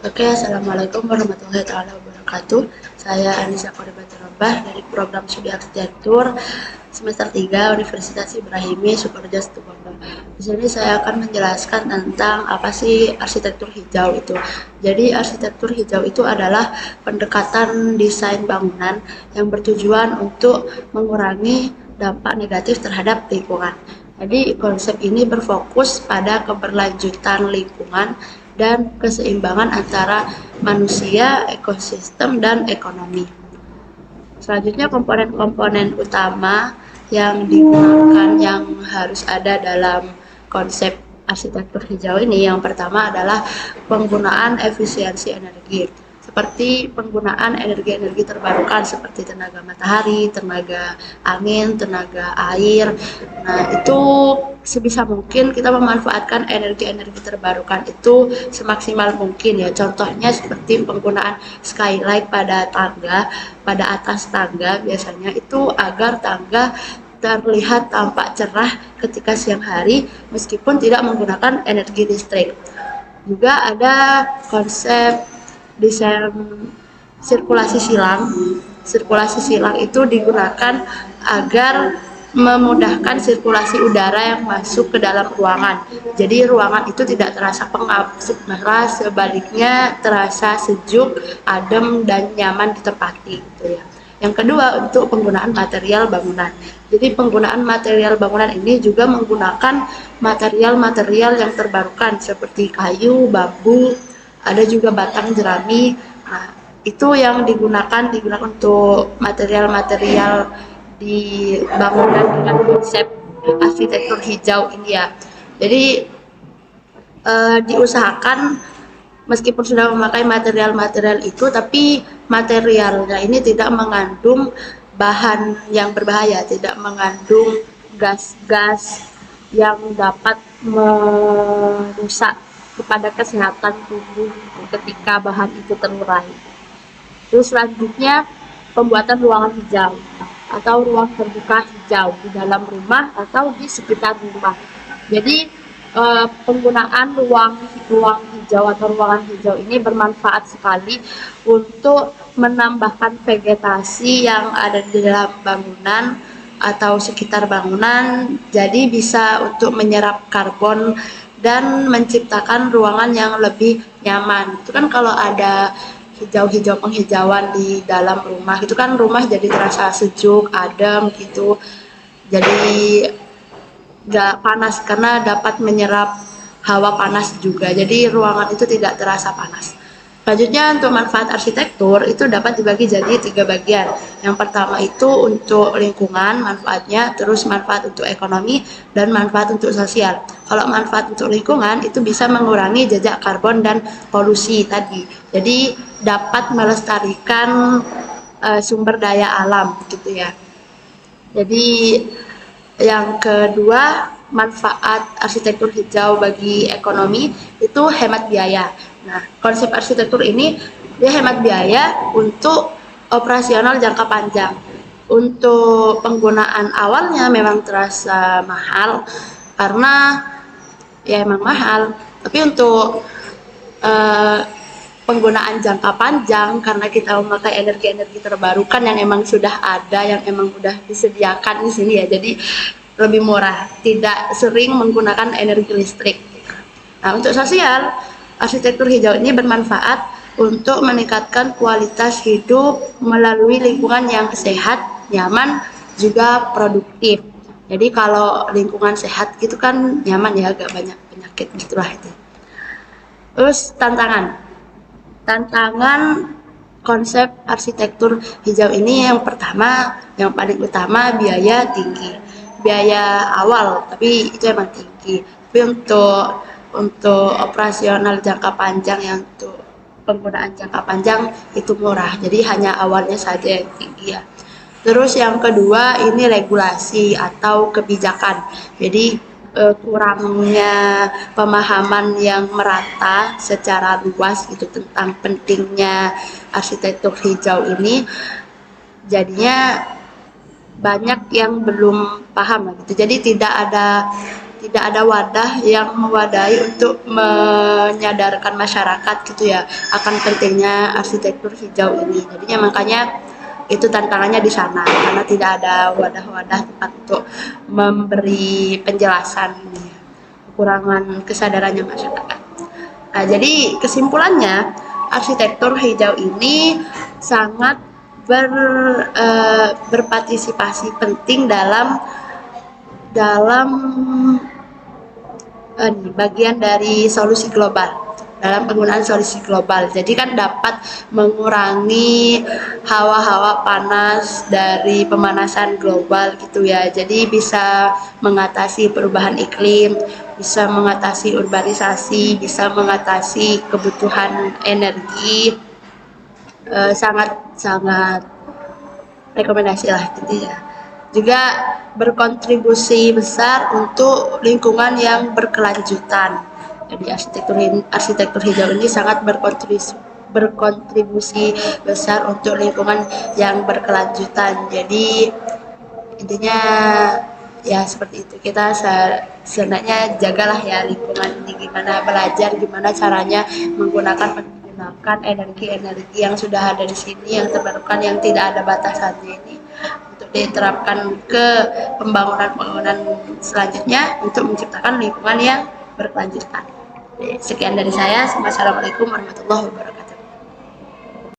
Oke, Assalamualaikum warahmatullahi taala wabarakatuh. Saya Anissa Koribaturbah dari program Studi Arsitektur semester 3 Universitas Ibrahimi Sukoharjo Situbondo. Di sini saya akan menjelaskan tentang apa sih arsitektur hijau itu. Jadi arsitektur hijau itu adalah pendekatan desain bangunan yang bertujuan untuk mengurangi dampak negatif terhadap lingkungan. Jadi konsep ini berfokus pada keberlanjutan lingkungan dan keseimbangan antara manusia, ekosistem, dan ekonomi. Selanjutnya komponen-komponen utama yang digunakan yang harus ada dalam konsep arsitektur hijau ini, yang pertama adalah penggunaan efisiensi energi seperti penggunaan energi-energi terbarukan seperti tenaga matahari, tenaga angin, tenaga air. Nah, itu sebisa mungkin kita memanfaatkan energi-energi terbarukan itu semaksimal mungkin ya. Contohnya seperti penggunaan skylight pada tangga, pada atas tangga biasanya itu agar tangga terlihat tampak cerah ketika siang hari meskipun tidak menggunakan energi listrik. Juga ada konsep desain sirkulasi silang. Sirkulasi silang itu digunakan agar memudahkan sirkulasi udara yang masuk ke dalam ruangan. Jadi ruangan itu tidak terasa pengap, malah sebaliknya terasa sejuk, adem, dan nyaman ditempati gitu ya. Yang kedua, untuk penggunaan material bangunan. Jadi penggunaan material bangunan ini juga menggunakan material-material yang terbarukan seperti kayu, bambu, ada juga batang jerami. Nah, itu yang digunakan untuk material-material di bangunan dengan konsep arsitektur hijau ini ya. Jadi diusahakan meskipun sudah memakai material-material itu, tapi materialnya ini tidak mengandung bahan yang berbahaya, tidak mengandung gas-gas yang dapat merusak kepada kesehatan tubuh ketika bahan itu terurai. Terus selanjutnya pembuatan ruangan hijau atau ruang terbuka hijau di dalam rumah atau di sekitar rumah. Jadi penggunaan ruang hijau atau ruangan hijau ini bermanfaat sekali untuk menambahkan vegetasi yang ada di dalam bangunan atau sekitar bangunan, jadi bisa untuk menyerap karbon dan menciptakan ruangan yang lebih nyaman. Itu kan kalau ada hijau-hijau penghijauan di dalam rumah, itu kan rumah jadi terasa sejuk, adem gitu. Jadi gak panas karena dapat menyerap hawa panas juga. Jadi ruangan itu tidak terasa panas. Selanjutnya untuk manfaat arsitektur itu dapat dibagi jadi 3 bagian. Yang pertama itu untuk lingkungan manfaatnya, terus manfaat untuk ekonomi, dan manfaat untuk sosial. Kalau manfaat untuk lingkungan itu bisa mengurangi jejak karbon dan polusi tadi. Jadi dapat melestarikan sumber daya alam gitu ya. Jadi yang kedua, manfaat arsitektur hijau bagi ekonomi itu hemat biaya. Nah, konsep arsitektur ini dia hemat biaya untuk operasional jangka panjang. Untuk penggunaan awalnya memang terasa mahal karena ya emang mahal, tapi untuk penggunaan jangka panjang karena kita memakai energi-energi terbarukan yang emang sudah ada, yang emang sudah disediakan di sini ya, jadi lebih murah, tidak sering menggunakan energi listrik. Nah, untuk sosial, arsitektur hijau ini bermanfaat untuk meningkatkan kualitas hidup melalui lingkungan yang sehat, nyaman, juga produktif. Jadi kalau lingkungan sehat gitu kan nyaman ya, agak banyak penyakit gitulah itu. Terus tantangan konsep arsitektur hijau ini yang pertama, yang paling utama biaya tinggi. Biaya awal, tapi itu emang tinggi. Tapi untuk operasional jangka panjang, yang untuk penggunaan jangka panjang itu murah. Jadi hanya awalnya saja yang tinggi ya. Terus yang kedua ini regulasi atau kebijakan. Jadi kurangnya pemahaman yang merata secara luas gitu tentang pentingnya arsitektur hijau ini, jadinya banyak yang belum paham gitu. Jadi tidak tidak ada wadah yang mewadahi untuk menyadarkan masyarakat gitu ya akan pentingnya arsitektur hijau ini. Jadinya makanya itu tantangannya di sana karena tidak ada wadah-wadah tempat untuk memberi penjelasan ini ya, kekurangan kesadarannya masyarakat. Nah, jadi kesimpulannya arsitektur hijau ini sangat berpartisipasi penting dalam bagian dari solusi global, dalam penggunaan solusi global. Jadi kan dapat mengurangi hawa-hawa panas dari pemanasan global gitu ya. Jadi bisa mengatasi perubahan iklim, bisa mengatasi urbanisasi, bisa mengatasi kebutuhan energi. Sangat rekomendasi lah gitu ya. Juga berkontribusi besar untuk lingkungan yang berkelanjutan. Jadi arsitektur hijau ini sangat berkontribusi besar untuk lingkungan yang berkelanjutan. Jadi intinya ya seperti itu, kita sebenarnya jagalah ya lingkungan ini, gimana belajar gimana caranya menggunakan energi-energi yang sudah ada di sini, yang terbarukan, yang tidak ada batasannya ini untuk diterapkan ke pembangunan selanjutnya untuk menciptakan lingkungan yang berkelanjutan. Sekian dari saya. Wassalamualaikum warahmatullahi wabarakatuh.